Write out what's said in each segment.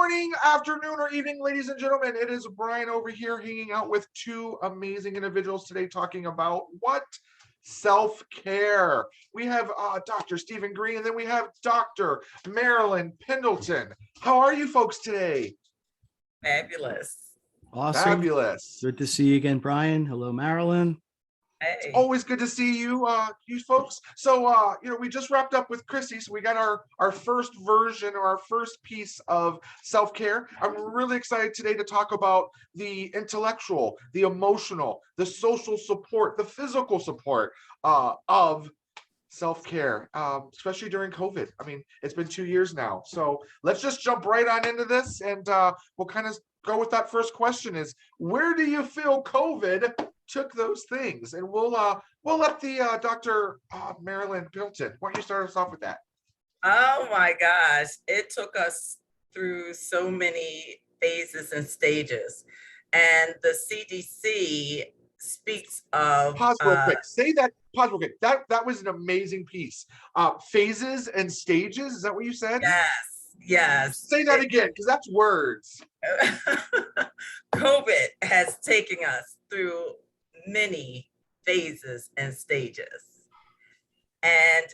morning, afternoon, or evening, ladies and gentlemen. It is Brian over here hanging out with two amazing individuals today talking about what? Self-care. We have Dr. Stephen Greene, and then we have Dr. Marilyn Pendleton. How are you folks today? Fabulous. Awesome. Fabulous. Good to see you again, Brian. Hello, Marilyn. Hey. Always good to see you, you folks. So, we just wrapped up with Chrissy, so we got our first version or our first piece of self-care. I'm really excited today to talk about the intellectual, the emotional, the social support, the physical support of self-care, especially during COVID. I mean, it's been 2 years now. So let's just jump right on into this, and we'll kind of go with that first question is, where do you feel COVID took those things? And we'll let the Dr. Marilyn Pendleton, why don't you start us off with that? Oh my gosh, it took us through so many phases and stages. And the CDC speaks of Pause real quick. Pause real quick. That was an amazing piece. Phases and stages, is that what you said? Yes. Say that again, because that's words. COVID has taken us through many phases and stages. And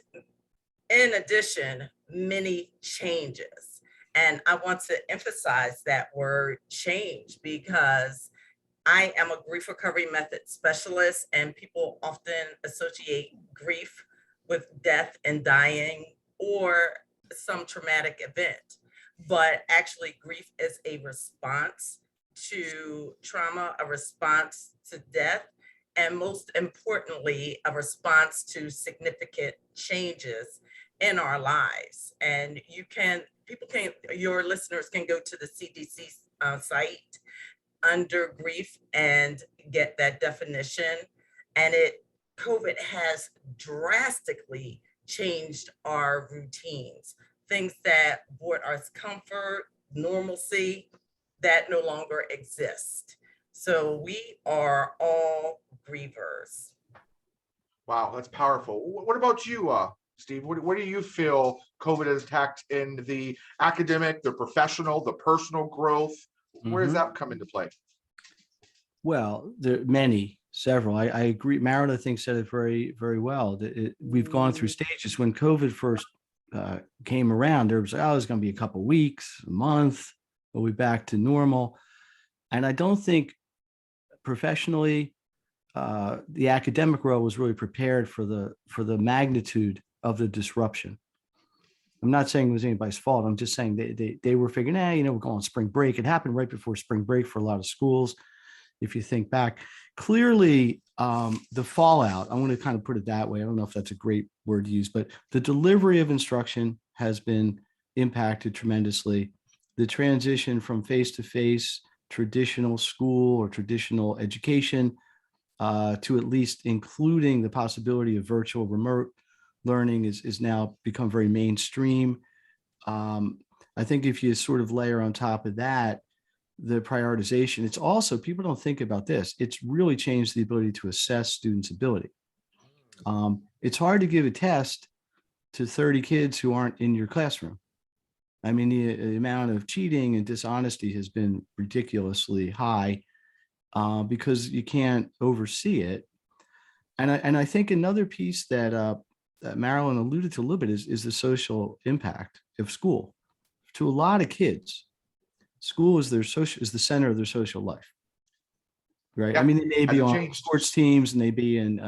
in addition, many changes. And I want to emphasize that word change because I am a grief recovery method specialist, and people often associate grief with death and dying or some traumatic event. But actually, grief is a response to trauma, a response to death, and most importantly, a response to significant changes in our lives. And your listeners can go to the CDC site under grief and get that definition. And COVID has drastically changed our routines, things that brought us comfort, normalcy, that no longer exist. So we are all grievers. Wow, that's powerful. What about you, Steve? What do you feel COVID has attacked in the academic, the professional, the personal growth? Where does that come into play? Well, there are several. I agree. Marilyn, I think, said it very, very well. We've gone through stages. When COVID first came around, there was, it's going to be a couple of weeks, a month, we'll be back to normal. And I don't think professionally, the academic world was really prepared for the magnitude of the disruption. I'm not saying it was anybody's fault. I'm just saying they were figuring, we're going on spring break. It happened right before spring break for a lot of schools. If you think back, clearly the fallout, I want to kind of put it that way. I don't know if that's a great word to use, but the delivery of instruction has been impacted tremendously. The transition from face-to-face traditional school or traditional education to at least including the possibility of virtual remote learning is now become very mainstream. I think if you sort of layer on top of that, the prioritization, it's also, people don't think about this, it's really changed the ability to assess students' ability. It's hard to give a test to 30 kids who aren't in your classroom. I mean, the amount of cheating and dishonesty has been ridiculously high because you can't oversee it. And I think another piece that Marilyn alluded to a little bit is the social impact of school. To a lot of kids, school is the center of their social life, right? Yeah, I mean, they may be on sports teams and they be in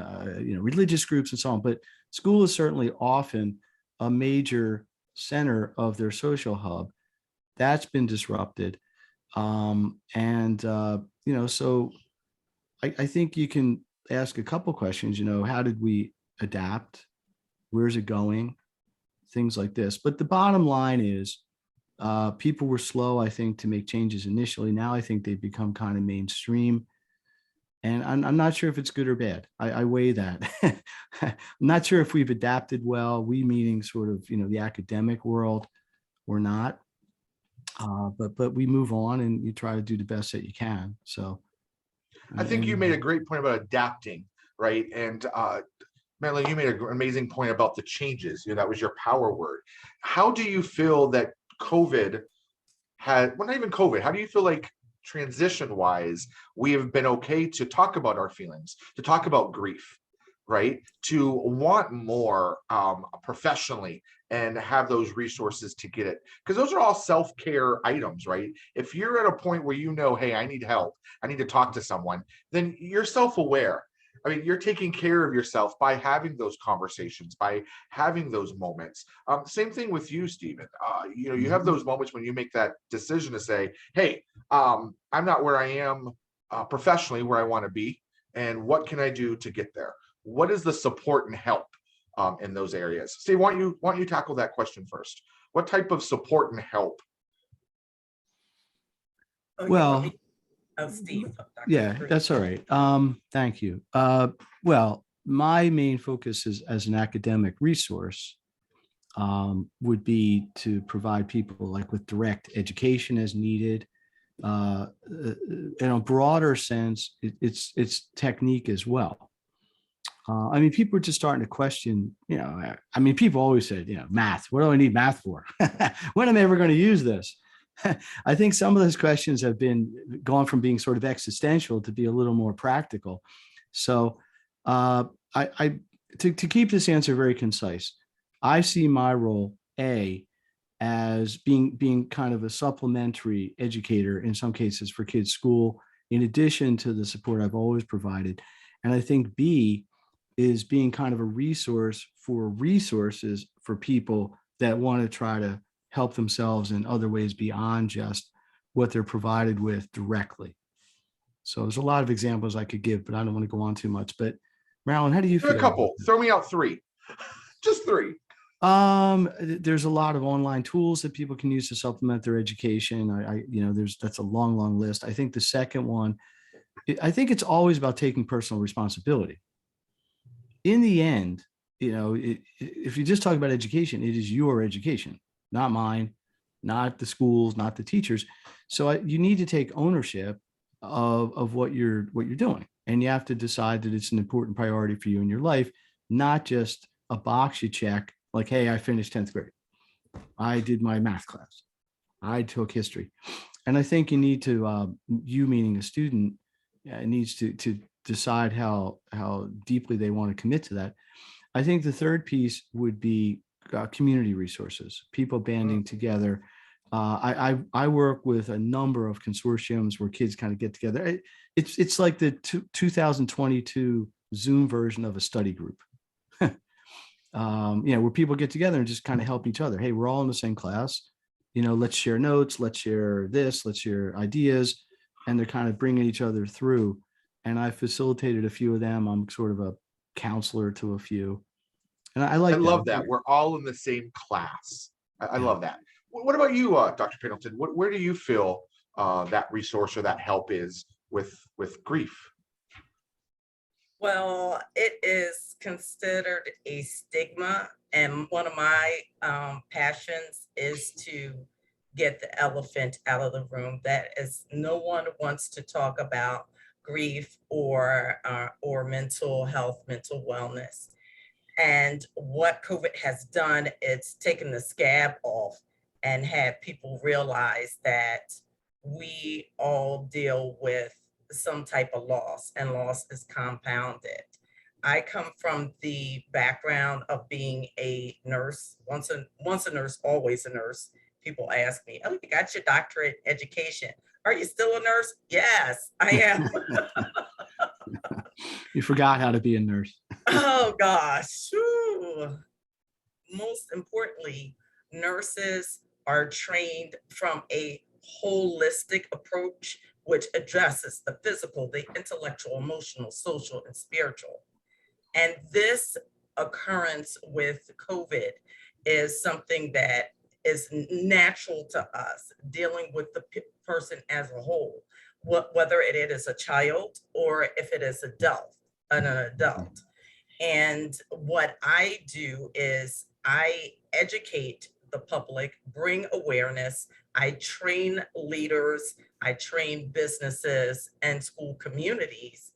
religious groups and so on, but school is certainly often a major center of their social hub. That's been disrupted, so I think you can ask a couple questions. How did we adapt? Where's it going? Things like this. But the bottom line is, people were slow, I think, to make changes initially. Now I think they've become kind of mainstream. And I'm not sure if it's good or bad. I weigh that. I'm not sure if we've adapted well, we meaning sort of, the academic world, or not. But we move on and you try to do the best that you can. So I think you made a great point about adapting, right? And Marilyn, you made an amazing point about the changes. That was your power word. How do you feel that COVID well, not even COVID, how do you feel like transition wise, we have been okay to talk about our feelings, to talk about grief, right? To want more professionally and have those resources to get it. Because those are all self-care items, right? If you're at a point where you know, hey, I need help, I need to talk to someone, then you're self-aware. I mean, you're taking care of yourself by having those conversations, by having those moments. Same thing with you, Stephen. You know, you have those moments when you make that decision to say, hey, I'm not where I am professionally where I want to be. And what can I do to get there? What is the support and help in those areas? Steve, why don't you tackle that question first? What type of support and help? Oh, Well, Steve. yeah, Greene. that's all right. Thank you. Well, my main focus is as an academic resource would be to provide people like with direct education as needed. In a broader sense, it's technique as well. I mean, people are just starting to question, you know, I mean, people always said, you know, math, what do I need math for? When am I ever going to use this? I think some of those questions have been gone from being sort of existential to be a little more practical. So I to keep this answer very concise, I see my role, as being kind of a supplementary educator in some cases for kids' school, in addition to the support I've always provided. And I think B is being kind of a resource for resources for people that want to try to help themselves in other ways beyond just what they're provided with directly. So there's a lot of examples I could give, but I don't want to go on too much. But Marilyn, how do you feel? A couple. Throw me out three. Just three. There's a lot of online tools that people can use to supplement their education. That's a long list. I think the second one, I think it's always about taking personal responsibility. In the end, if you just talk about education, it is your education, not mine, not the schools, not the teachers. So you need to take ownership of what you're doing, and you have to decide that it's an important priority for you in your life, not just a box you check like, hey, I finished 10th grade, I did my math class, I took history. And I think you need to, you meaning a student, needs to decide how deeply they want to commit to that. I think the third piece would be community resources, people banding together. I work with a number of consortiums where kids kind of get together. It's like the 2022 Zoom version of a study group. Where people get together and just kind of help each other. Hey, we're all in the same class. Let's share notes, let's share this, let's share ideas. And they're kind of bringing each other through. And I facilitated a few of them. I'm sort of a counselor to a few. And I love that. We're all in the same class. I love that. What about you, Dr. Pendleton? Where do you feel that resource or that help is with grief? Well, it is considered a stigma, and one of my passions is to get the elephant out of the room. That is, no one wants to talk about grief or mental health, mental wellness. And what COVID has done, it's taken the scab off and had people realize that we all deal with some type of loss, and loss is compounded. I come from the background of being a nurse. Once a nurse, always a nurse. People ask me, "Oh, you got your doctorate education. Are you still a nurse?" Yes, I am. You forgot how to be a nurse. Oh gosh. Whew. Most importantly, nurses are trained from a holistic approach, which addresses the physical, the intellectual, emotional, social, and spiritual. And this occurrence with COVID is something that is natural to us, dealing with the person as a whole, whether it is a child or if it is an adult. And what I do is I educate the public, bring awareness. I train leaders, I train businesses and school communities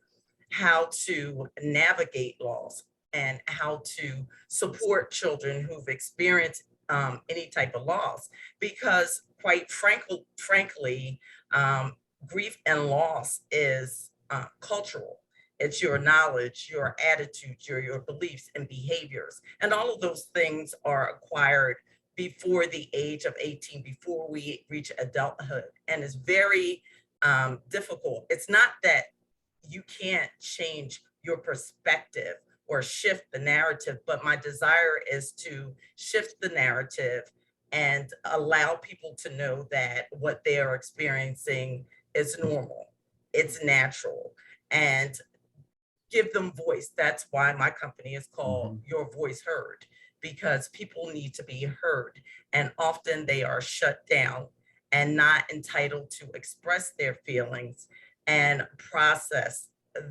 how to navigate loss and how to support children who've experienced any type of loss, because quite frankly, grief and loss is cultural. It's your knowledge, your attitudes, your beliefs and behaviors. And all of those things are acquired before the age of 18, before we reach adulthood. And it's very difficult. It's not that you can't change your perspective or shift the narrative, but my desire is to shift the narrative and allow people to know that what they are experiencing is normal, it's natural, and give them voice. That's why my company is called Your Voice Heard, because people need to be heard. And often they are shut down and not entitled to express their feelings and process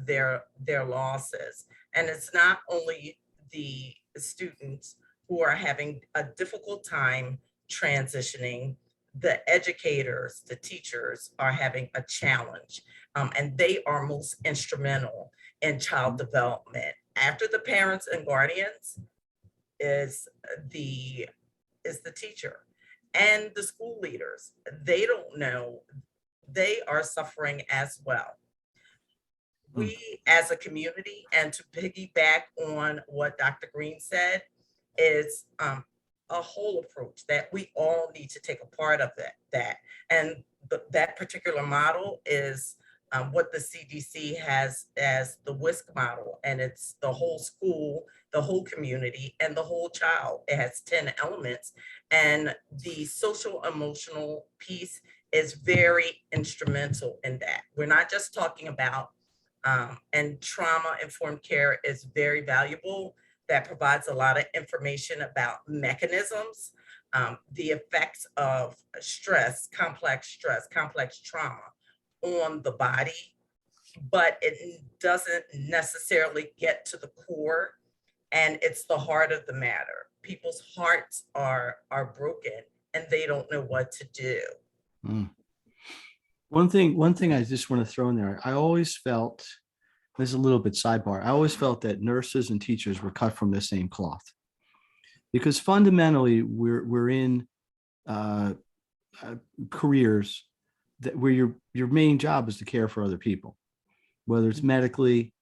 their losses. And it's not only the students who are having a difficult time transitioning, the educators, the teachers are having a challenge, and they are most instrumental in child development. After the parents and guardians is the teacher and the school leaders. They don't know, they are suffering as well. We as a community, and to piggyback on what Dr. Greene said, is a whole approach that we all need to take a part of that. And that particular model is what the CDC has as the WISC model, and it's the whole school, the whole community, and the whole child. It has 10 elements, and the social emotional piece is very instrumental in that. We're not just talking about, and trauma-informed care is very valuable. That provides a lot of information about mechanisms, the effects of stress, complex trauma on the body, but it doesn't necessarily get to the core, and it's the heart of the matter. People's hearts are broken and they don't know what to do. One thing I just want to throw in there, I always felt, this is a little bit sidebar, I always felt that nurses and teachers were cut from the same cloth, because fundamentally we're in careers where your main job is to care for other people, whether it's medically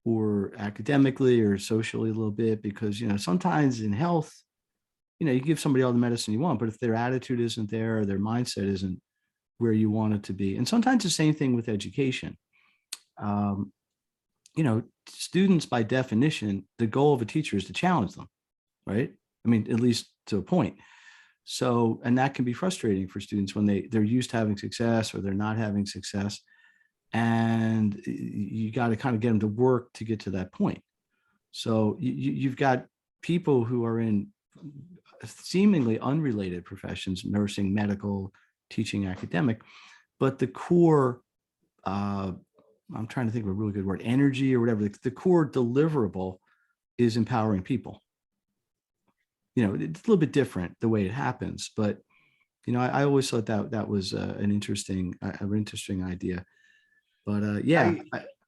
or academically or socially a little bit, because, you know, sometimes in health, you know, you give somebody all the medicine you want, but if their attitude isn't there or their mindset isn't where you want it to be. And sometimes the same thing with education. You know, students by definition, the goal of a teacher is to challenge them, right? I mean, at least to a point. So, and that can be frustrating for students when they're used to having success or they're not having success. And you got to kind of get them to work to get to that point. So you've got people who are in seemingly unrelated professions, nursing, medical, teaching, academic, but the core, I'm trying to think of a really good word, energy or whatever, the core deliverable is empowering people. You know, it's a little bit different the way it happens, but, you know, I always thought that was an interesting idea. But yeah,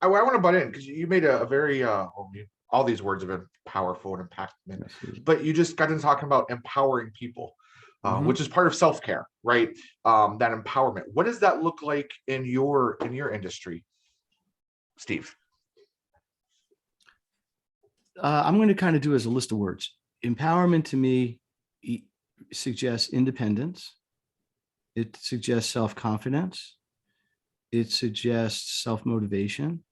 I want to butt in because you made a very all these words have been powerful and impactful, but you just got into talking about empowering people, which is part of self-care, right? That empowerment. What does that look like in your industry, Steve? I'm going to kind of do as a list of words. Empowerment to me suggests independence. It suggests self-confidence. It suggests self-motivation.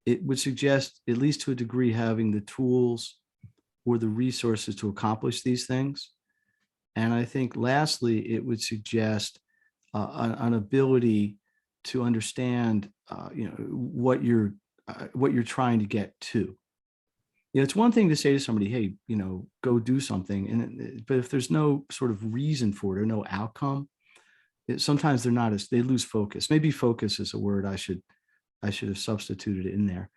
It would suggest, at least to a degree, having the tools or the resources to accomplish these things. And I think lastly, it would suggest an ability to understand, you know, what you're trying to get to. You know, it's one thing to say to somebody, hey, you know, go do something. But if there's no sort of reason for it or no outcome, sometimes they lose focus. Maybe focus is a word I should have substituted in there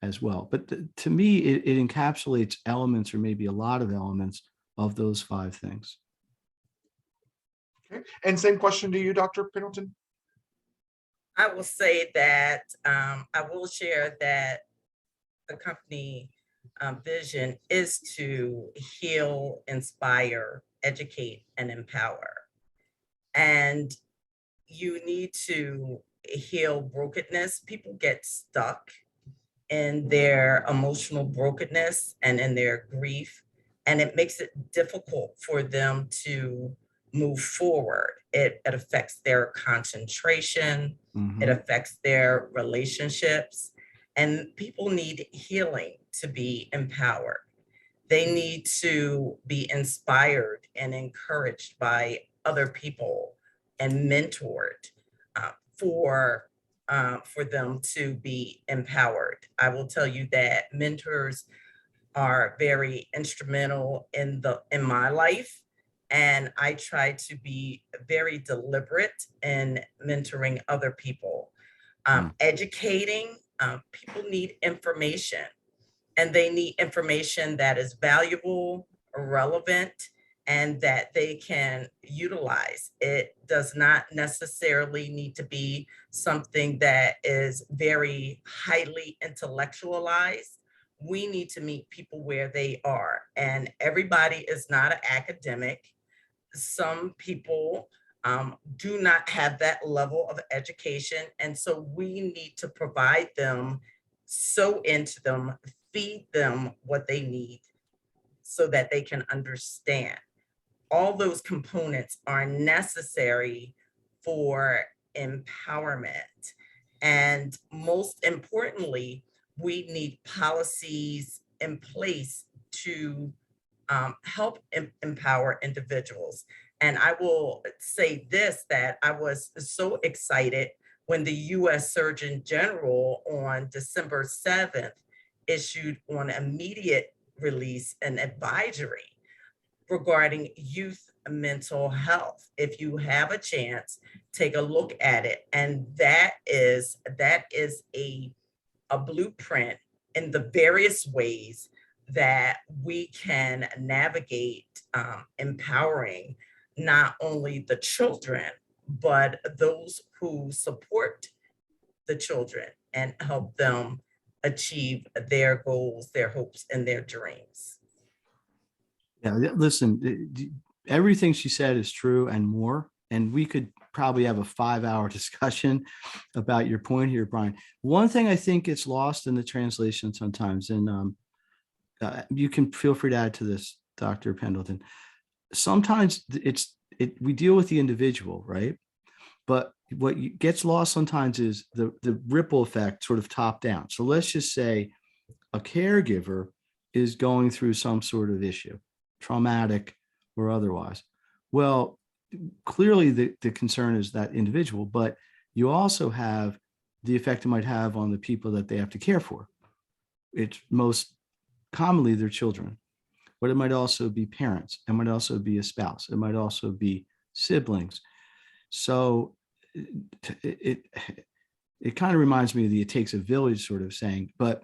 as well. But to me, it encapsulates elements, or maybe a lot of elements, of those 5 things. Okay. And same question to you, Dr. Pendleton. I will say that I will share that the company vision is to heal, inspire, educate, and empower. And you need to heal brokenness. People get stuck in their emotional brokenness and in their grief, and it makes it difficult for them to move forward. It affects their concentration, it affects their relationships, and people need healing to be empowered. They need to be inspired and encouraged by other people and mentored uh, for for them to be empowered. I will tell you that mentors are very instrumental in my life, and I try to be very deliberate in mentoring other people, educating. People need information, and they need information that is valuable, relevant, and that they can utilize. It does not necessarily need to be something that is very highly intellectualized. We need to meet people where they are, and everybody is not an academic. Some people do not have that level of education, and so we need to provide them, sow into them, feed them what they need so that they can understand. All those components are necessary for empowerment. And most importantly, we need policies in place to help empower individuals. And I will say this, that I was so excited when the US Surgeon General on December 7th issued on immediate release an advisory regarding youth mental health. If you have a chance, take a look at it. And that is a blueprint in the various ways that we can navigate empowering not only the children, but those who support the children and help them achieve their goals, their hopes, and their dreams. Yeah, listen, everything she said is true and more. And we could probably have a 5-hour discussion about your point here, Brian. One thing I think gets lost in the translation sometimes, and you can feel free to add to this, Dr. Pendleton. Sometimes we deal with the individual, right? But what gets lost sometimes is the ripple effect, sort of top down. So let's just say a caregiver is going through some sort of issue, traumatic or otherwise. Well, clearly the concern is that individual, but you also have the effect it might have on the people that they have to care for. It's most commonly their children, but it might also be parents. It might also be a spouse. It might also be siblings. So it kind of reminds me of the "it takes a village" sort of saying, but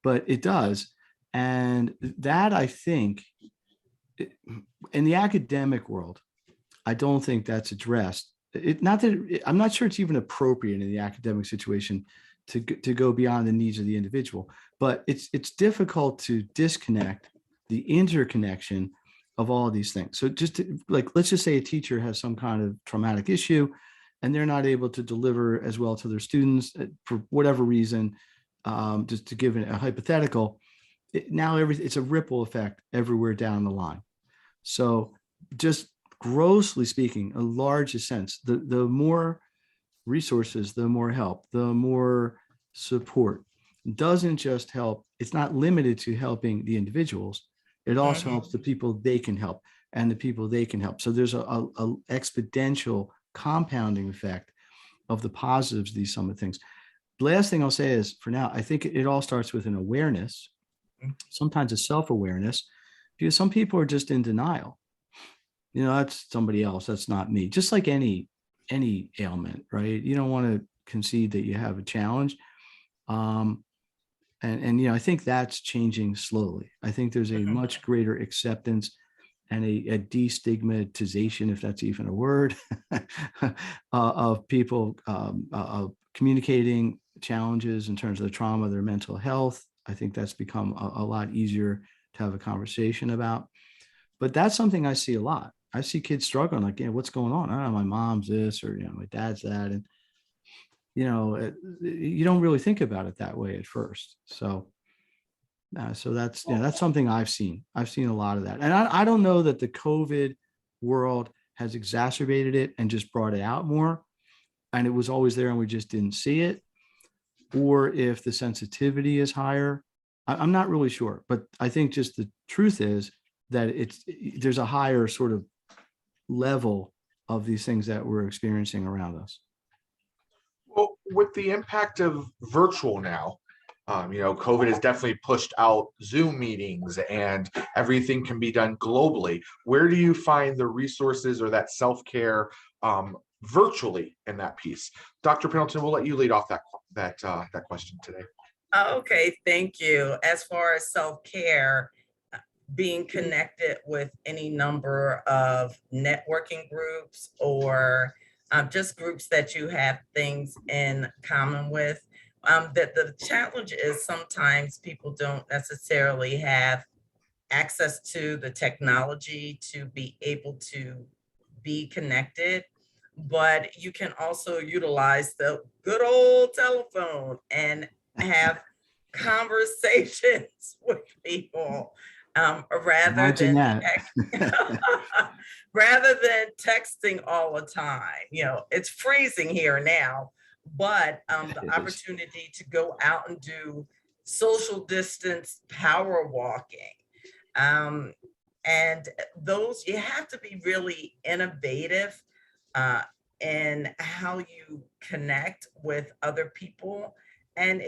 it does. And that, I think, in the academic world, I don't think that's addressed. I'm not sure it's even appropriate in the academic situation to go beyond the needs of the individual, but it's difficult to disconnect the interconnection of all of these things. So let's just say a teacher has some kind of traumatic issue and they're not able to deliver as well to their students for whatever reason. Just to give a hypothetical, it's a ripple effect everywhere down the line. So just grossly speaking, a large sense, the more resources, the more help, the more support doesn't just help. It's not limited to helping the individuals. It also helps the people they can help and the people they can help. So there's a exponential compounding effect of the positives of these some of the things. The last thing I'll say is, for now, I think it all starts with an awareness, sometimes a self-awareness, because some people are just in denial. That's somebody else. That's not me. Just like any ailment, right? You don't want to concede that you have a challenge. And I think that's changing slowly. I think there's a much greater acceptance and a destigmatization, if that's even a word, of people communicating challenges in terms of the trauma, their mental health. I think that's become a lot easier to have a conversation about. But that's something I see a lot. I see kids struggling, like, what's going on? I don't know, my mom's this, or, my dad's that. And, you don't really think about it that way at first. So, so that's something I've seen. I've seen a lot of that. And I don't know that the COVID world has exacerbated it and just brought it out more. And it was always there and we just didn't see it. Or if the sensitivity is higher. I'm not really sure, but I think just the truth is that there's a higher sort of level of these things that we're experiencing around us. Well, with the impact of virtual now, COVID has definitely pushed out Zoom meetings and everything can be done globally. Where do you find the resources or that self-care virtually in that piece? Dr. Pendleton, we'll let you lead off that question today. Okay, thank you. As far as self-care, being connected with any number of networking groups or just groups that you have things in common with. That the challenge is sometimes people don't necessarily have access to the technology to be able to be connected, but you can also utilize the good old telephone and have conversations with people rather Imagine than that. rather than texting all the time. It's freezing here now, but the opportunity to go out and do social distance power walking. And those, you have to be really innovative in how you connect with other people. And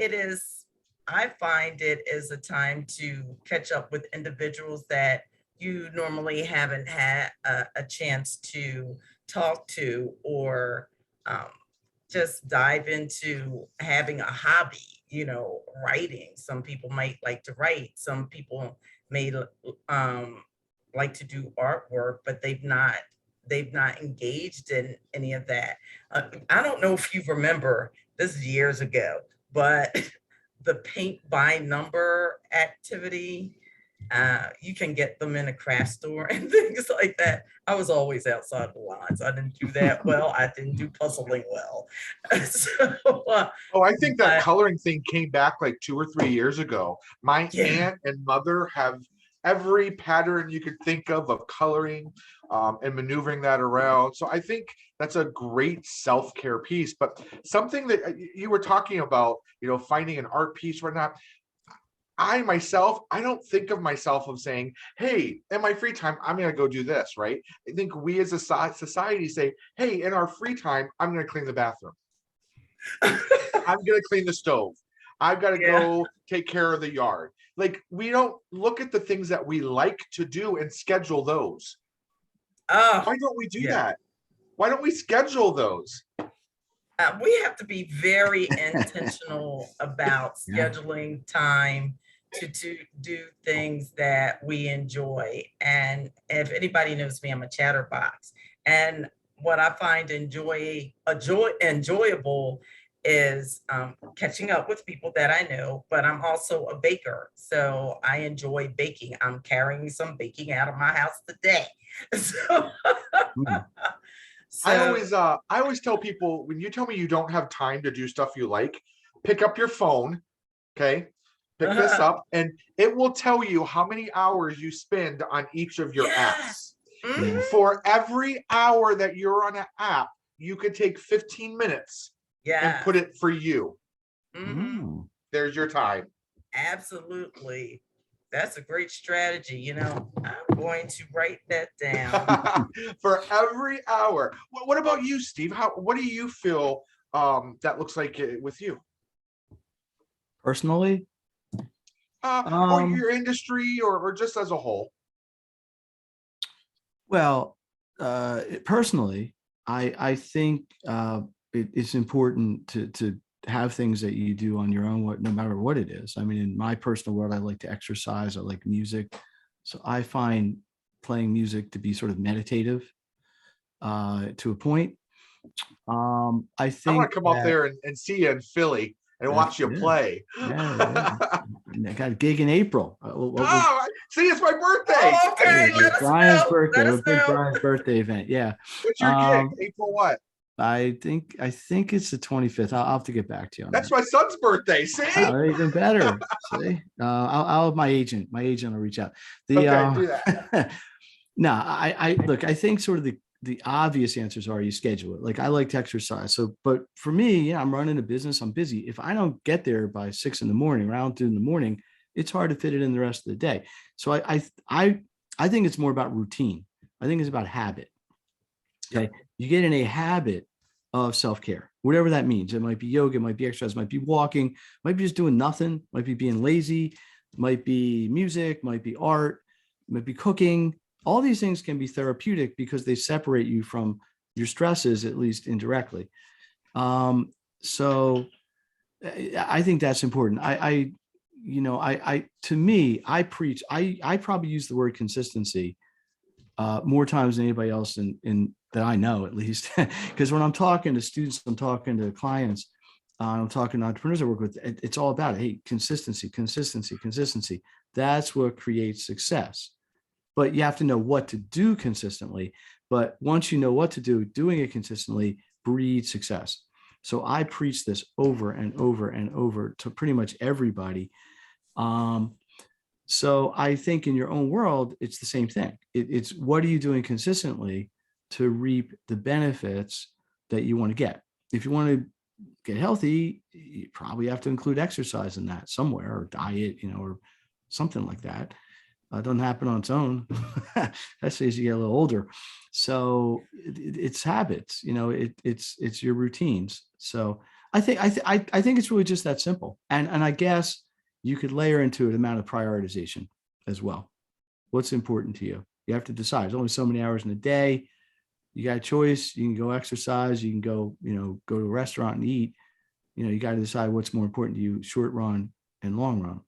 I find it is a time to catch up with individuals that you normally haven't had a chance to talk to, or just dive into having a hobby, writing. Some people might like to write. Some people may like to do artwork, but they've not engaged in any of that. I don't know if you remember, this is years ago, but the paint by number activity, you can get them in a craft store and things like that. I was always outside the lines. I didn't do that well. I didn't do puzzling well. I think that coloring thing came back like 2 or 3 years ago. My aunt and mother have every pattern you could think of coloring and maneuvering that around. So I think that's a great self-care piece. But something that you were talking about, finding an art piece or not. I don't think of myself of saying, hey, in my free time, I'm going to go do this, right? I think we as a society say, hey, in our free time, I'm going to clean the bathroom. I'm going to clean the stove. I've got to go take care of the yard. Like, we don't look at the things that we like to do and schedule those. Why don't we do that? Why don't we schedule those? We have to be very intentional about scheduling time to do things that we enjoy. And if anybody knows me, I'm a chatterbox. And what I find enjoyable is catching up with people that I know, but I'm also a baker. So I enjoy baking. I'm carrying some baking out of my house today. I always tell people, when you tell me you don't have time to do stuff you like, pick up your phone, okay? Pick this up, and it will tell you how many hours you spend on each of your apps. Mm-hmm. For every hour that you're on an app, you could take 15 minutes and put it for you. Mm-hmm. There's your time. Absolutely. That's a great strategy. I'm going to write that down. For every hour. What about you, Steve? What do you feel that looks like with you? Personally? Or your industry, or just as a whole? Well, personally, I think it's important to have things that you do on your own, no matter what it is. I mean, in my personal world, I like to exercise. I like music. So I find playing music to be sort of meditative to a point. I think I want to come up there and see you in Philly. and That's watch you good. play. Yeah. I got a gig in April. Oh, see, it's my birthday. Oh, okay, let us Brian's know. birthday. Let A us big know. Brian's birthday event. Yeah. What's your gig? Um, April what? I think it's the 25th. I'll have to get back to you on That's that. my son's birthday. See? Even better. See, I'll have my agent. My agent will reach out. Okay, do that. No, I look. I think sort of the obvious answers are you schedule it. Like I like to exercise. So, but for me, yeah, I'm running a business. I'm busy. If I don't get there by 6 in the morning, around 2 in the morning, it's hard to fit it in the rest of the day. So I think it's more about routine. I think it's about habit. Okay. You get in a habit of self-care, whatever that means. It might be yoga, it might be exercise, it might be walking, it might be just doing nothing, might be being lazy, it might be music, might be art, it might be cooking. All these things can be therapeutic because they separate you from your stresses, at least indirectly. So I think that's important. To me, I preach, I probably use the word consistency more times than anybody else in that I know, at least. Because when I'm talking to students, I'm talking to clients, I'm talking to entrepreneurs I work with, it's all about it. Hey, consistency, consistency, consistency. That's what creates success. But you have to know what to do consistently. But once you know what to do, doing it consistently breeds success. So I preach this over and over and over to pretty much everybody. So I think in your own world, it's the same thing. It's what are you doing consistently to reap the benefits that you want to get? If you want to get healthy, you probably have to include exercise in that somewhere, or diet, or something like that. It doesn't happen on its own, especially as you get a little older. So it's habits, it's your routines. So I think it's really just that simple. And I guess you could layer into it amount of prioritization as well. What's important to you? You have to decide. There's only so many hours in a day. You got a choice. You can go exercise. You can go, go to a restaurant and eat. You got to decide what's more important to you, short run and long run.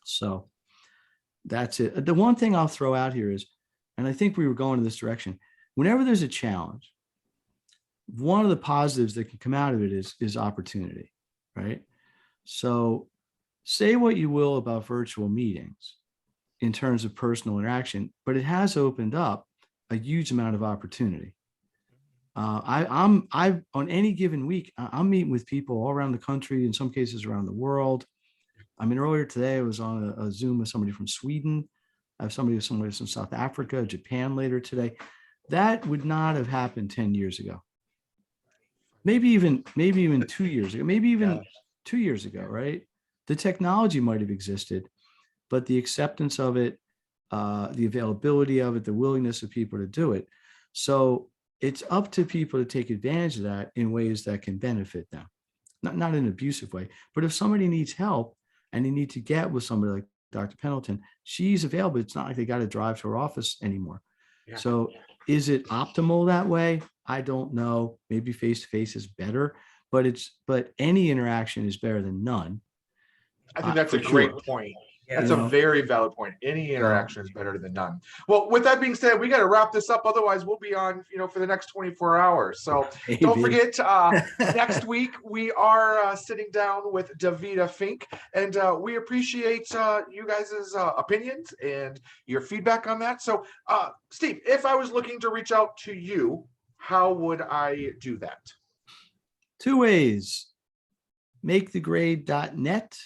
So that's it. The one thing I'll throw out here is, and I think we were going in this direction, whenever there's a challenge, one of the positives that can come out of it is opportunity, right? So say what you will about virtual meetings in terms of personal interaction, but it has opened up a huge amount of opportunity. I'm on any given week, I'm meeting with people all around the country, in some cases around the world. I mean, earlier today, I was on a Zoom with somebody from Sweden. I have somebody from South Africa, Japan later today. That would not have happened 10 years ago. Maybe even 2 years ago, maybe even 2 years ago, right? The technology might have existed, but the acceptance of it, the availability of it, the willingness of people to do it. So it's up to people to take advantage of that in ways that can benefit them. Not in an abusive way, but if somebody needs help and they need to get with somebody like Dr. Pendleton, she's available. It's not like they got to drive to her office anymore. Yeah. So is it optimal that way? I don't know. Maybe face-to-face is better, but any interaction is better than none. I think that's a great point. That's a very valid point. Any interaction is better than none. Well, with that being said, we got to wrap this up. Otherwise, we'll be on, for the next 24 hours. So don't forget, next week, we are sitting down with Davida Fink, and we appreciate you guys' opinions and your feedback on that. So, Steve, if I was looking to reach out to you, how would I do that? 2 ways. Makethegrade.net.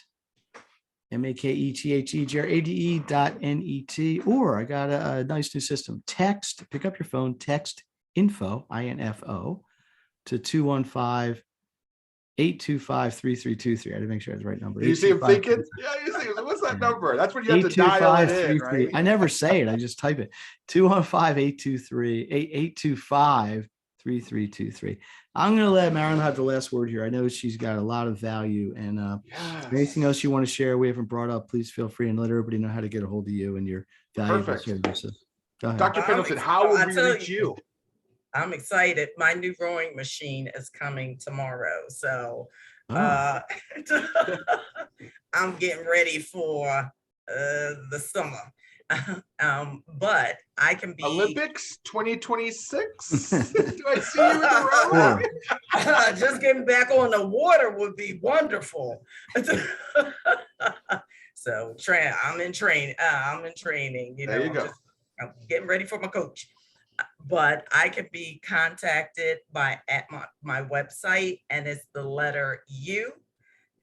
MAKETHEGRADE.net, or I got a nice new system. Text, pick up your phone, text info, INFO, to 215-825-3323. I had to make sure I had the right number. You see him thinking? Yeah, you see, what's that number? That's when you have to dial it in, right? I never say it. I just type it. 215-825-3323. I'm going to let Marilyn have the last word here. I know she's got a lot of value, and anything else you want to share we haven't brought up, please feel free and let everybody know how to get a hold of you and your valuable services. Go ahead. Dr. Pendleton, how would we reach you? I'm excited. My new rowing machine is coming tomorrow. So I'm getting ready for the summer. But I can be Olympics 2026. Do I see you in the row? just getting back on the water would be wonderful. So I'm in training, you know, There you go. I'm getting ready for my coach. But I can be contacted at my website, and it's the letter U,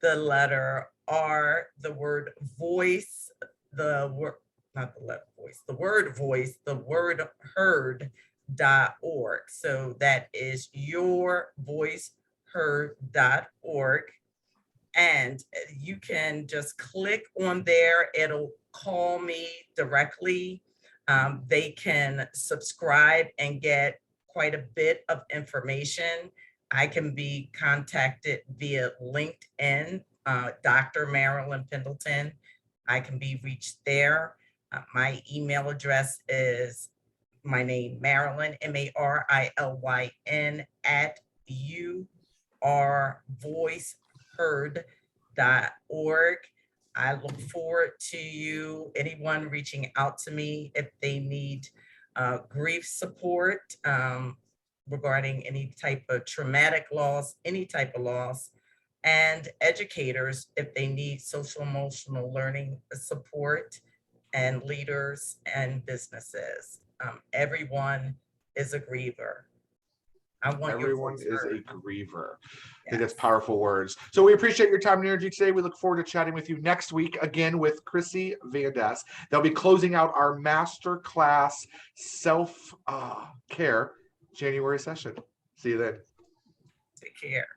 the letter R, the word voice, the word, not the letter voice, the word voice, the word heard.org. So that is yourvoiceheard.org. And you can just click on there. It'll call me directly. They can subscribe and get quite a bit of information. I can be contacted via LinkedIn, Dr. Marilyn Pendleton. I can be reached there. My email address is my name, Marilyn, MARILYN @yourvoiceheard.org. I look forward to anyone reaching out to me if they need grief support regarding any type of traumatic loss, any type of loss, and educators if they need social emotional learning support, and leaders and businesses. Everyone is a griever. Everyone is a griever. I think that's powerful words. So we appreciate your time and energy today. We look forward to chatting with you next week again with Chrissy Van Das. They'll be closing out our Masterclass self-care January session. See you then. Take care.